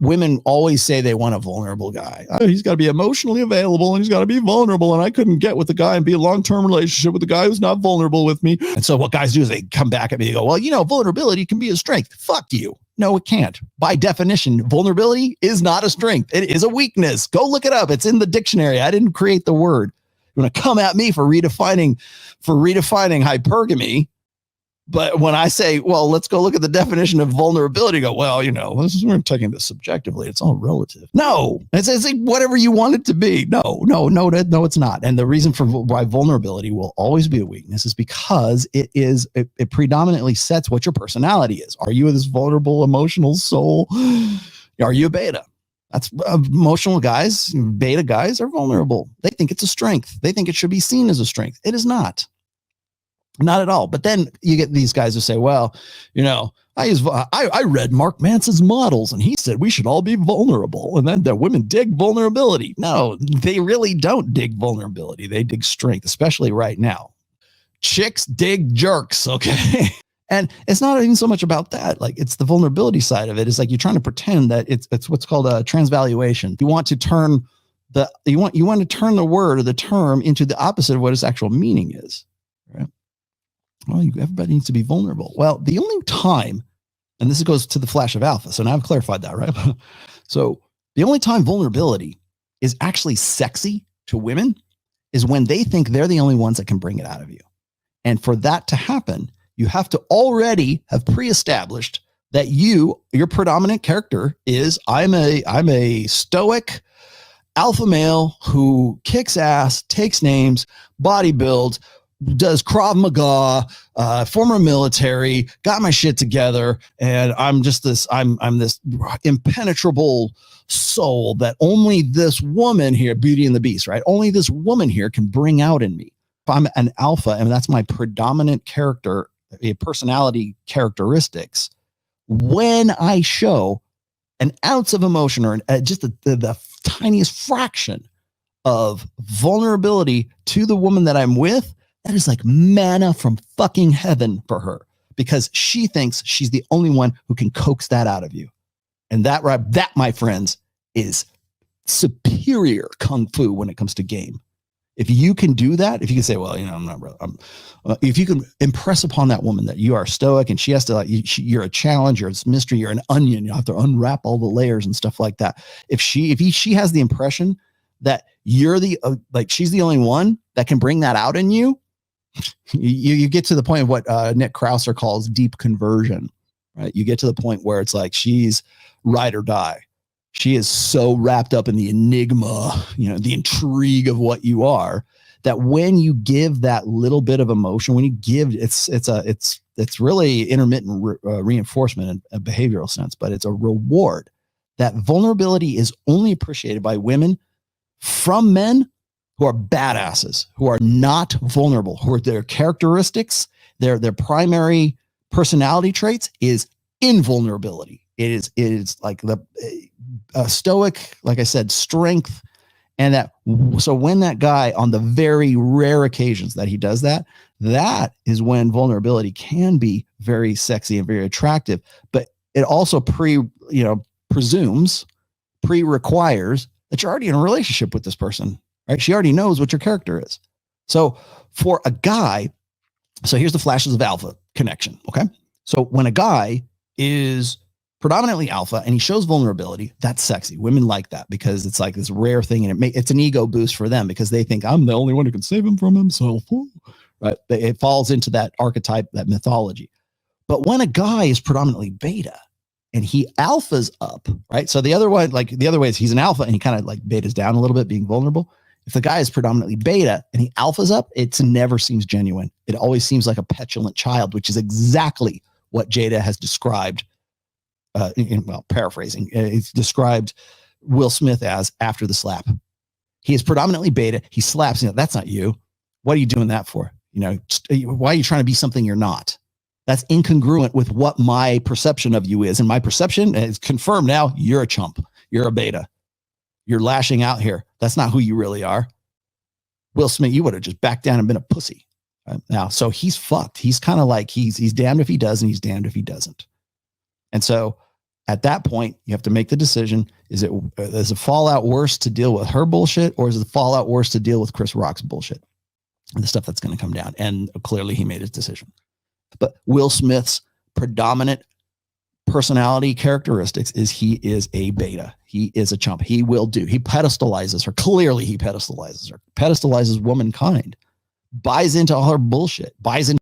Women always say they want a vulnerable guy. He's got to be emotionally available and he's got to be vulnerable. And I couldn't get with the guy and be a long-term relationship with the guy who's not vulnerable with me. And so what guys do is they come back at me and go, well, vulnerability can be a strength. Fuck you. No, it can't. By definition, vulnerability is not a strength. It is a weakness. Go look it up. It's in the dictionary. I didn't create the word. You want to come at me for redefining hypergamy. But when I say, well, let's go look at the definition of vulnerability, go, well, we're taking this subjectively. It's all relative. No, it's like whatever you want it to be. No, it's not. And the reason for why vulnerability will always be a weakness is because it predominantly sets what your personality is. Are you this vulnerable, emotional soul? Are you a beta? That's emotional guys. Beta guys are vulnerable. They think it's a strength. They think it should be seen as a strength. It is not. Not at all. But then you get these guys who say, well, I read Mark Manson's models and he said we should all be vulnerable. And then the women dig vulnerability. No, they really don't dig vulnerability. They dig strength, especially right now. Chicks dig jerks. Okay. And it's not even so much about that. Like it's the vulnerability side of it. It's like you're trying to pretend that it's what's called a transvaluation. You want to turn the word or the term into the opposite of what its actual meaning is. Right. Well, everybody needs to be vulnerable. Well, the only time, and this goes to the flash of alpha. So now I've clarified that, right? So the only time vulnerability is actually sexy to women is when they think they're the only ones that can bring it out of you. And for that to happen, you have to already have pre-established that your predominant character is I'm a stoic alpha male who kicks ass, takes names, bodybuilds, does Krav Maga, former military, got my shit together. And I'm just I'm this impenetrable soul that only this woman here, Beauty and the Beast, right? Only this woman here can bring out in me. If I'm an alpha and that's my predominant character, personality characteristics, when I show an ounce of emotion or just the tiniest fraction of vulnerability to the woman that I'm with, that is like manna from fucking heaven for her because she thinks she's the only one who can coax that out of you. And that, my friends, is superior kung fu when it comes to game. If you can do that, if you can say, well, I'm not really, if you can impress upon that woman that you are stoic and she has to you're a challenge, you're a mystery, you're an onion, you have to unwrap all the layers and stuff like that. If she has the impression that you're she's the only one that can bring that out in you, you get to the point of what Nick Krauser calls deep conversion, right? You get to the point where it's like she's ride or die. She is so wrapped up in the enigma, the intrigue of what you are, that when you give that little bit of emotion, when you give, it's really intermittent reinforcement in a behavioral sense, but it's a reward. That vulnerability is only appreciated by women from men who are badasses, who are not vulnerable, who are their characteristics, their primary personality traits is invulnerability. It is like the stoic, like I said, strength. And so when that guy, on the very rare occasions that he does that is when vulnerability can be very sexy and very attractive. But it also requires that you're already in a relationship with this person. Right? She already knows what your character is. So for a guy, so here's the flashes of alpha connection. Okay. So when a guy is predominantly alpha and he shows vulnerability, that's sexy. Women like that because it's like this rare thing. And it's an ego boost for them because they think I'm the only one who can save him from himself. Right. It falls into that archetype, that mythology. But when a guy is predominantly beta and he alphas up, right? So the other way is he's an alpha and he kind of like betas down a little bit, being vulnerable. If the guy is predominantly beta and he alphas up, it never seems genuine. It always seems like a petulant child, which is exactly what Jada has described. Paraphrasing, it's described Will Smith as after the slap. He is predominantly beta. He slaps. That's not you. What are you doing that for? Why are you trying to be something you're not? That's incongruent with what my perception of you is. And my perception is confirmed now. You're a chump. You're a beta. You're lashing out here. That's not who you really are. Will Smith, you would have just backed down and been a pussy. Right? Now, so he's fucked. He's kind of like, he's damned if he does and he's damned if he doesn't. And so At that point, you have to make the decision. Is the fallout worse to deal with her bullshit, or is the fallout worse to deal with Chris Rock's bullshit? And the stuff that's going to come down. And clearly he made his decision. But Will Smith's predominant personality characteristics is he is a beta. He is a chump. He pedestalizes her. Clearly he pedestalizes womankind, buys into all her bullshit, buys into